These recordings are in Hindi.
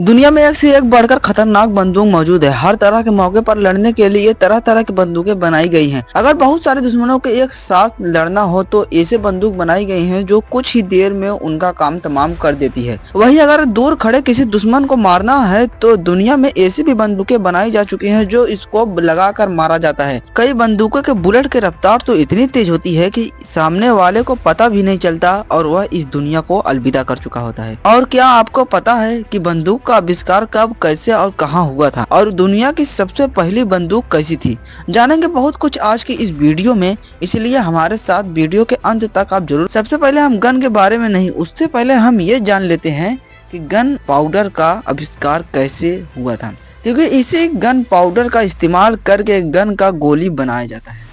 दुनिया में एक से एक बढ़कर खतरनाक बंदूक मौजूद है। हर तरह के मौके पर लड़ने के लिए तरह तरह की बंदूकें बनाई गई हैं। अगर बहुत सारे दुश्मनों के एक साथ लड़ना हो तो ऐसे बंदूक बनाई गई हैं जो कुछ ही देर में उनका काम तमाम कर देती है। वहीं अगर दूर खड़े किसी दुश्मन को मारना है तो दुनिया में ऐसी भी बंदूकें बनाई जा चुकी हैं जो स्कोप लगाकर मारा जाता है। कई बंदूकों के बुलेट की रफ्तार तो इतनी तेज होती है कि सामने वाले को पता भी नहीं चलता और वह इस दुनिया को अलविदा कर चुका होता है। और क्या आपको पता है कि बंदूक का आविष्कार कब, कैसे और कहां हुआ था और दुनिया की सबसे पहली बंदूक कैसी थी? जानेंगे बहुत कुछ आज की इस वीडियो में, इसलिए हमारे साथ वीडियो के अंत तक आप जरूर। सबसे पहले हम गन के बारे में नहीं, उससे पहले हम ये जान लेते हैं कि गन पाउडर का आविष्कार कैसे हुआ था, क्योंकि इसी गन पाउडर का इस्तेमाल करके गन का गोली बनाया जाता है।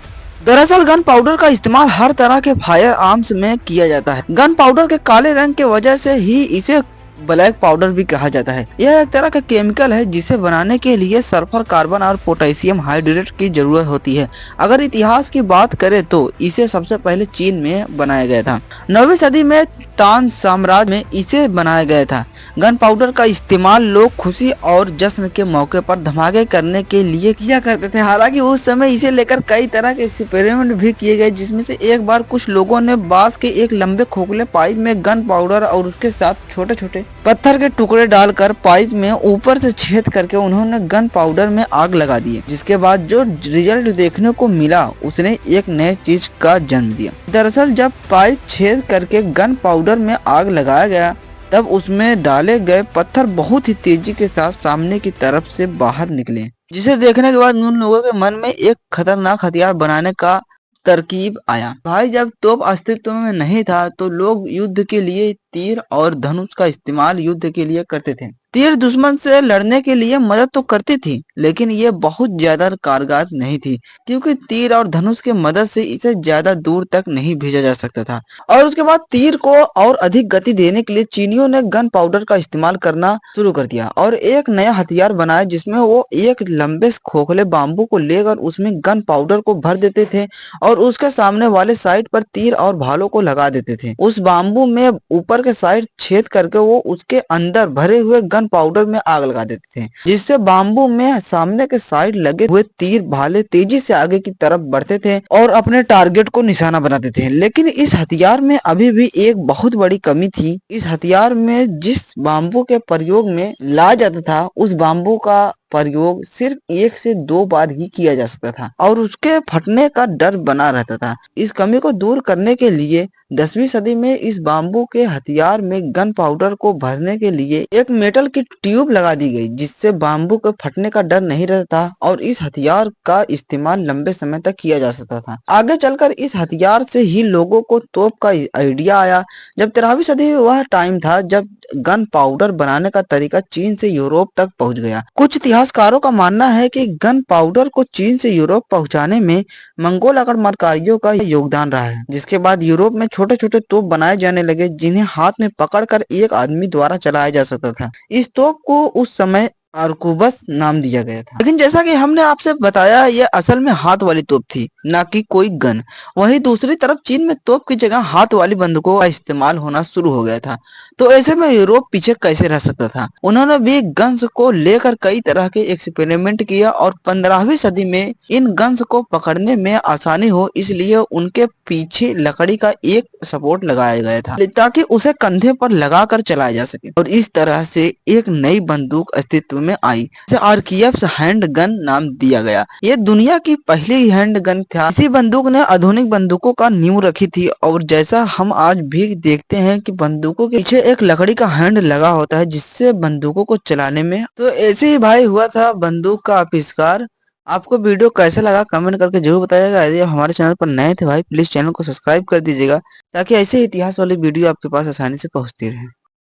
दरअसल गन पाउडर का इस्तेमाल हर तरह के फायर आर्म्स में किया जाता है। गन पाउडर के काले रंग के वजह से ही इसे ब्लैक पाउडर भी कहा जाता है। यह एक तरह का केमिकल है जिसे बनाने के लिए सल्फर, कार्बन और पोटेशियम हाइड्रेट की जरूरत होती है। अगर इतिहास की बात करें तो इसे सबसे पहले चीन में बनाया गया था। 9वीं सदी में तान साम्राज्य में इसे बनाया गया था। गन पाउडर का इस्तेमाल लोग खुशी और जश्न के मौके पर धमाके करने के लिए किया करते थे। हालांकि उस समय इसे लेकर कई तरह के एक्सपेरिमेंट भी किए गए, जिसमें से एक बार कुछ लोगों ने बांस के एक लंबे खोखले पाइप में गन पाउडर और उसके साथ छोटे छोटे पत्थर के टुकड़े डालकर पाइप में ऊपर से छेद करके उन्होंने गन पाउडर में आग लगा दी। जिसके बाद जो रिजल्ट देखने को मिला उसने एक नए चीज का जन्म दिया। दरअसल जब पाइप छेद करके गन पाउडर में आग लगाया गया तब उसमें डाले गए पत्थर बहुत ही तेजी के साथ सामने की तरफ से बाहर निकले, जिसे देखने के बाद उन लोगों के मन में एक खतरनाक हथियार बनाने का तरकीब आया। भाई, जब तोप अस्तित्व में नहीं था तो लोग युद्ध के लिए तीर और धनुष का इस्तेमाल युद्ध के लिए करते थे। तीर दुश्मन से लड़ने के लिए मदद तो करती थी, लेकिन ये बहुत ज्यादा कारगर नहीं थी, क्योंकि तीर और धनुष की मदद से इसे ज्यादा दूर तक नहीं भेजा जा सकता था। और उसके बाद तीर को और अधिक गति देने के लिए चीनियों ने गन पाउडर का इस्तेमाल करना शुरू कर दिया और एक नया हथियार बनाया, जिसमें वो एक लंबे खोखले बाम्बू को लेकर उसमें गन पाउडर को भर देते थे और उसके सामने वाले साइड पर तीर और भालों को लगा देते थे। उस बाम्बू में ऊपर के साइड छेद करके वो उसके अंदर भरे हुए गन पाउडर में आग लगा देते थे, जिससे बाम्बू में सामने के साइड लगे हुए तीर भाले तेजी से आगे की तरफ बढ़ते थे और अपने टारगेट को निशाना बनाते थे। लेकिन इस हथियार में अभी भी एक बहुत बड़ी कमी थी। इस हथियार में जिस बाम्बू के प्रयोग में लाया जाता था उस बाम्बू का प्रयोग सिर्फ 1 से 2 बार ही किया जा सकता था और उसके फटने का डर बना रहता था। इस कमी को दूर करने के लिए 10वीं सदी में इस बाम्बू के हथियार में गन पाउडर को भरने के लिए एक मेटल की ट्यूब लगा दी गई, जिससे बाम्बू के फटने का डर नहीं रहता और इस हथियार का इस्तेमाल लंबे समय तक किया जा सकता था। आगे चलकर इस हथियार से ही लोगों को तोप का आइडिया आया। जब 13वीं सदी वह टाइम था जब गन पाउडर बनाने का तरीका चीन से यूरोप तक पहुंच गया। कुछ इतिहासकारों का मानना है कि गन पाउडर को चीन से यूरोप पहुंचाने में मंगोल आक्रमणकारियों का योगदान रहा है, जिसके बाद यूरोप में छोटे छोटे तोप बनाए जाने लगे, जिन्हें हाथ में पकड़कर एक आदमी द्वारा चलाया जा सकता था। इस तोप को उस समय आर्कुबस नाम दिया गया था। लेकिन जैसा कि हमने आपसे बताया, यह असल में हाथ वाली तोप थी, ना कि कोई गन। वहीं दूसरी तरफ चीन में तोप की जगह हाथ वाली बंदूकों का इस्तेमाल होना शुरू हो गया था। तो ऐसे में यूरोप पीछे कैसे रह सकता था? उन्होंने भी गन्स को लेकर कई तरह के एक्सपेरिमेंट किया और 15वीं सदी में इन गन्स को पकड़ने में आसानी हो इसलिए उनके पीछे लकड़ी का एक सपोर्ट लगाया गया था, ताकि उसे कंधे पर लगाकर चलाया जा सके। और इस तरह से एक नई बंदूक अस्तित्व में आई, जिसे आरकेएफ हैंड गन नाम दिया गया। ये दुनिया की पहली हैंड गन था। इसी बंदूक ने आधुनिक बंदूकों का नींव रखी थी और जैसा हम आज भी देखते हैं कि बंदूकों के पीछे एक लकड़ी का हैंड लगा होता है, जिससे बंदूकों को चलाने में। तो ऐसे ही भाई हुआ था बंदूक का आविष्कार। आपको वीडियो कैसा लगा कमेंट करके जरूर बताइएगा। यदि आप हमारे चैनल पर नए थे भाई, प्लीज चैनल को सब्सक्राइब कर दीजिएगा, ताकि ऐसे इतिहास वाली वीडियो आपके पास आसानी से पहुंचती रहे।